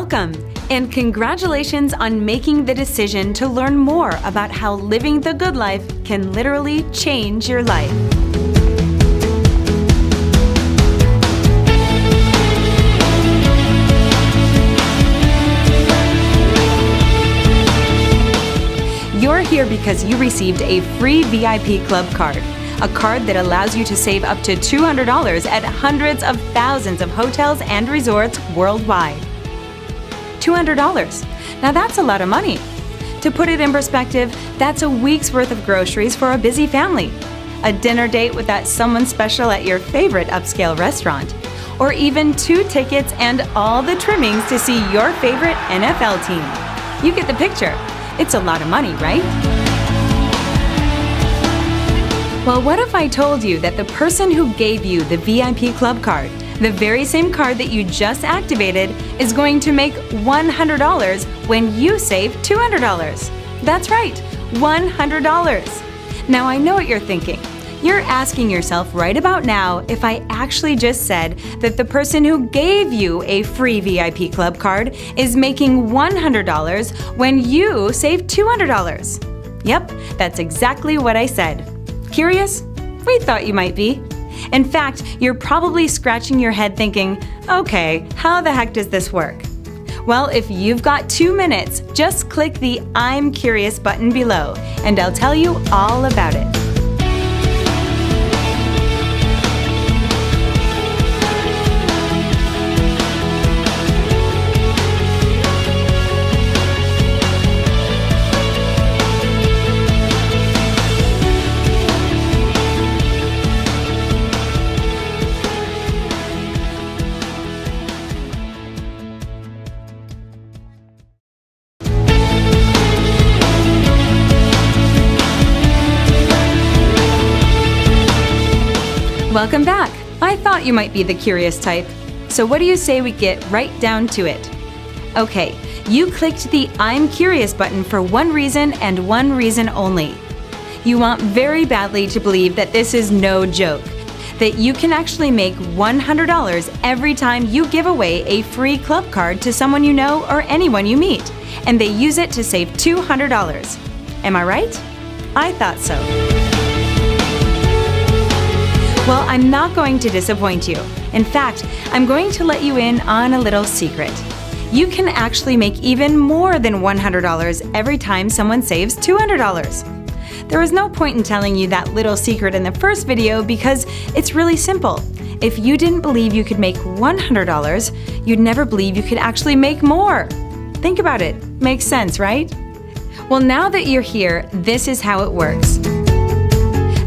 Welcome, and congratulations on making the decision to learn more about how living the good life can literally change your life. You're here because you received a free VIP Club card, a card that allows you to save up to $200 at hundreds of thousands of hotels and resorts worldwide. $200. Now that's a lot of money. To put it in perspective, that's a week's worth of groceries for a busy family, a dinner date with that someone special at your favorite upscale restaurant, or even 2 tickets and all the trimmings to see your favorite NFL team. You get the picture. It's a lot of money, right? Well, what if I told you that the person who gave you the VIP Club card, the very same card that you just activated, is going to make $100 when you save $200? That's right, $100. Now I know what you're thinking. You're asking yourself right about now if I actually just said that the person who gave you a free VIP Club card is making $100 when you save $200. Yep, that's exactly what I said. Curious? We thought you might be. In fact, you're probably scratching your head thinking, okay, how the heck does this work? Well, if you've got 2 minutes, just click the I'm Curious button below, and I'll tell you all about it. Welcome back. I thought you might be the curious type. So what do you say we get right down to it? Okay, you clicked the I'm Curious button for one reason and one reason only. You want very badly to believe that this is no joke, that you can actually make $100 every time you give away a free club card to someone you know or anyone you meet, and they use it to save $200. Am I right? I thought so. Well, I'm not going to disappoint you. In fact, I'm going to let you in on a little secret. You can actually make even more than $100 every time someone saves $200. There was no point in telling you that little secret in the first video because it's really simple. If you didn't believe you could make $100, you'd never believe you could actually make more. Think about it. Makes sense, right? Well, now that you're here, this is how it works.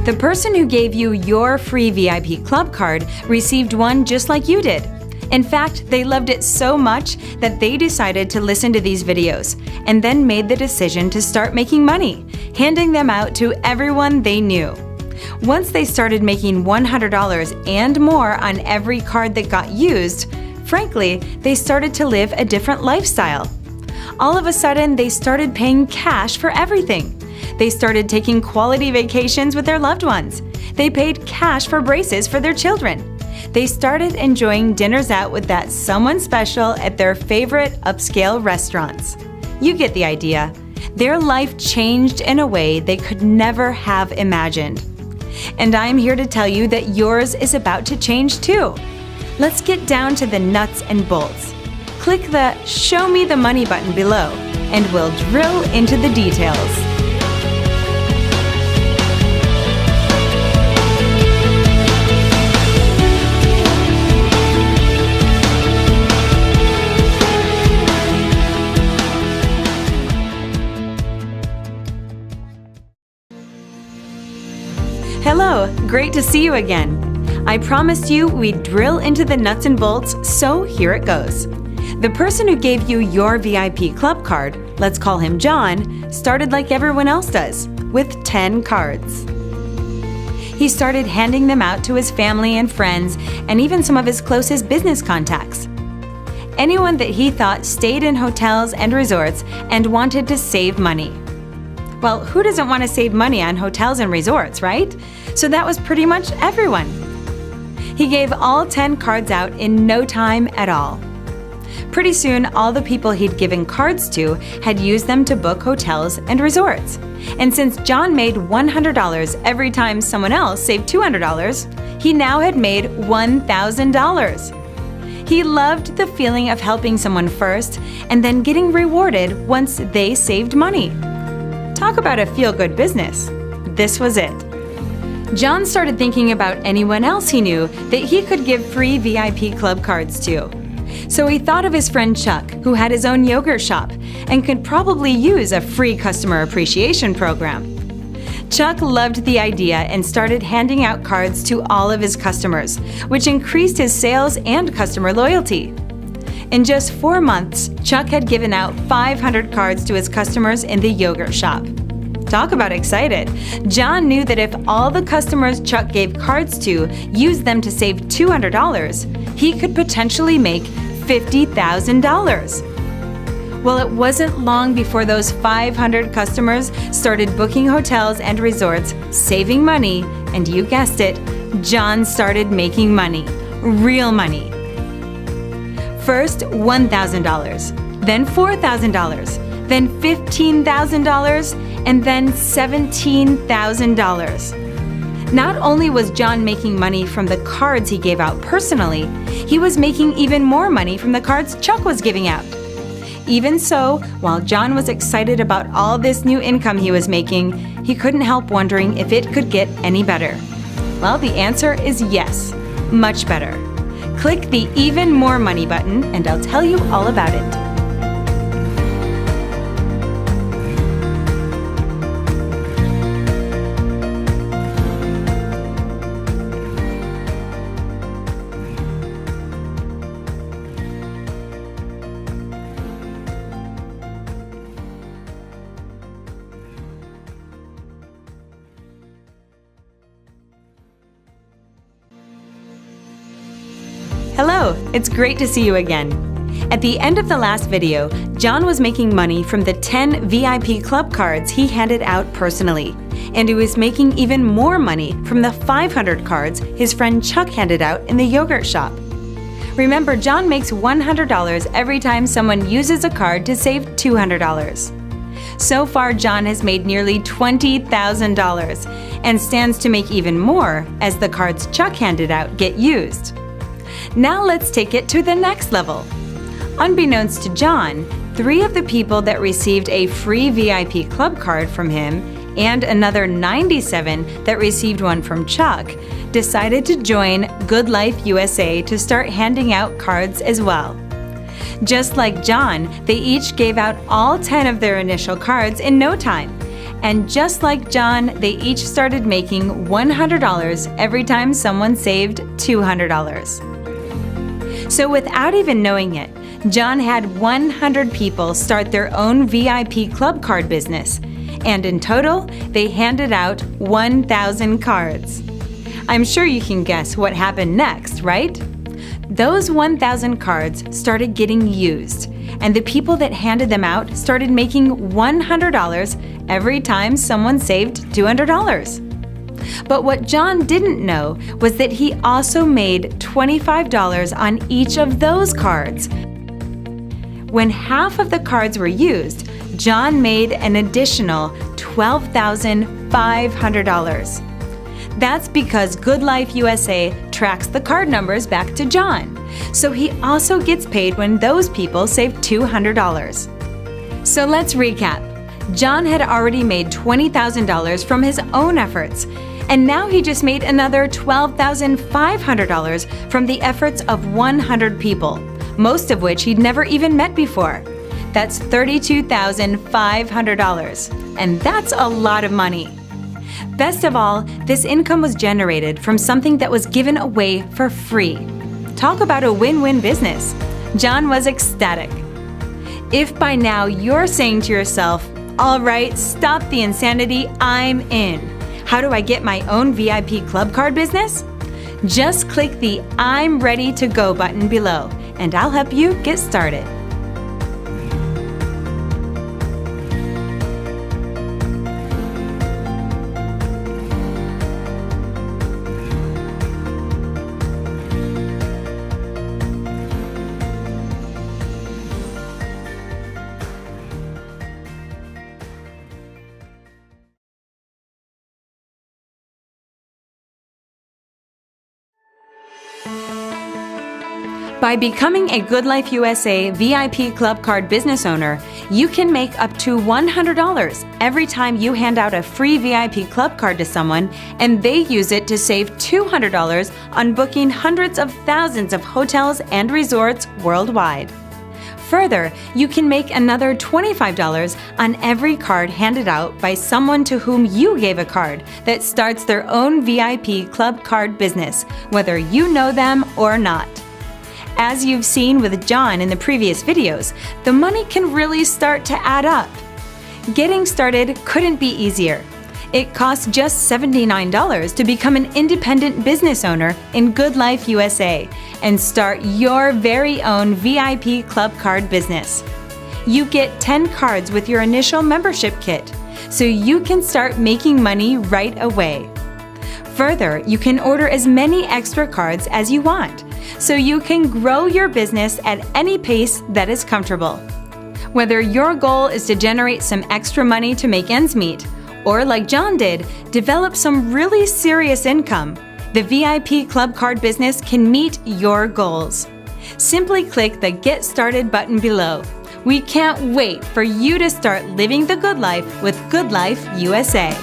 The person who gave you your free VIP Club card received one just like you did. In fact, they loved it so much that they decided to listen to these videos and then made the decision to start making money, handing them out to everyone they knew. Once they started making $100 and more on every card that got used, frankly, they started to live a different lifestyle. All of a sudden, they started paying cash for everything. They started taking quality vacations with their loved ones. They paid cash for braces for their children. They started enjoying dinners out with that someone special at their favorite upscale restaurants. You get the idea. Their life changed in a way they could never have imagined. And I'm here to tell you that yours is about to change too. Let's get down to the nuts and bolts. Click the Show Me the Money button below, and we'll drill into the details. Hello, great to see you again. I promised you we'd drill into the nuts and bolts, so here it goes. The person who gave you your VIP Club card, let's call him John, started like everyone else does, with 10 cards. He started handing them out to his family and friends, and even some of his closest business contacts. Anyone that he thought stayed in hotels and resorts and wanted to save money. Well, who doesn't want to save money on hotels and resorts, right? So that was pretty much everyone. He gave all 10 cards out in no time at all. Pretty soon, all the people he'd given cards to had used them to book hotels and resorts. And since John made $100 every time someone else saved $200, he now had made $1,000. He loved the feeling of helping someone first and then getting rewarded once they saved money. Talk about a feel-good business. This was it. John started thinking about anyone else he knew that he could give free VIP club cards to. So he thought of his friend Chuck, who had his own yogurt shop and could probably use a free customer appreciation program. Chuck loved the idea and started handing out cards to all of his customers, which increased his sales and customer loyalty. In just 4 months, Chuck had given out 500 cards to his customers in the yogurt shop. Talk about excited! John knew that if all the customers Chuck gave cards to used them to save $200, he could potentially make $50,000. Well, it wasn't long before those 500 customers started booking hotels and resorts, saving money, and you guessed it, John started making money. Real money. First, $1,000, then $4,000, then $15,000, and then $17,000. Not only was John making money from the cards he gave out personally, he was making even more money from the cards Chuck was giving out. Even so, while John was excited about all this new income he was making, he couldn't help wondering if it could get any better. Well, the answer is yes, much better. Click the Even More Money button and I'll tell you all about it. Hello, it's great to see you again. At the end of the last video, John was making money from the 10 VIP club cards he handed out personally, and he was making even more money from the 500 cards his friend Chuck handed out in the yogurt shop. Remember, John makes $100 every time someone uses a card to save $200. So far, John has made nearly $20,000 and stands to make even more as the cards Chuck handed out get used. Now let's take it to the next level. Unbeknownst to John, 3 of the people that received a free VIP club card from him and another 97 that received one from Chuck decided to join GOODLIFE USA to start handing out cards as well. Just like John, they each gave out all 10 of their initial cards in no time. And just like John, they each started making $100 every time someone saved $200. So without even knowing it, John had 100 people start their own VIP club card business, and in total, they handed out 1,000 cards. I'm sure you can guess what happened next, right? Those 1,000 cards started getting used, and the people that handed them out started making $100 every time someone saved $200. But what John didn't know was that he also made $25 on each of those cards. When half of the cards were used, John made an additional $12,500. That's because GOODLIFE USA tracks the card numbers back to John, so he also gets paid when those people save $200. So let's recap. John had already made $20,000 from his own efforts, and now he just made another $12,500 from the efforts of 100 people, most of which he'd never even met before. That's $32,500, and that's a lot of money. Best of all, this income was generated from something that was given away for free. Talk about a win-win business. John was ecstatic. If by now you're saying to yourself, "All right, stop the insanity, I'm in. How do I get my own VIP club card business?" Just click the I'm ready to go button below, and I'll help you get started. By becoming a GoodLife USA VIP Club Card business owner, you can make up to $100 every time you hand out a free VIP Club Card to someone and they use it to save $200 on booking hundreds of thousands of hotels and resorts worldwide. Further, you can make another $25 on every card handed out by someone to whom you gave a card that starts their own VIP Club Card business, whether you know them or not. As you've seen with John in the previous videos, the money can really start to add up. Getting started couldn't be easier. It costs just $79 to become an independent business owner in GoodLife USA and start your very own VIP Club Card business. You get 10 cards with your initial membership kit, so you can start making money right away. Further, you can order as many extra cards as you want, so you can grow your business at any pace that is comfortable. Whether your goal is to generate some extra money to make ends meet, or like John did, develop some really serious income, the VIP Club Card business can meet your goals. Simply click the Get Started button below. We can't wait for you to start living the good life with GoodLife USA.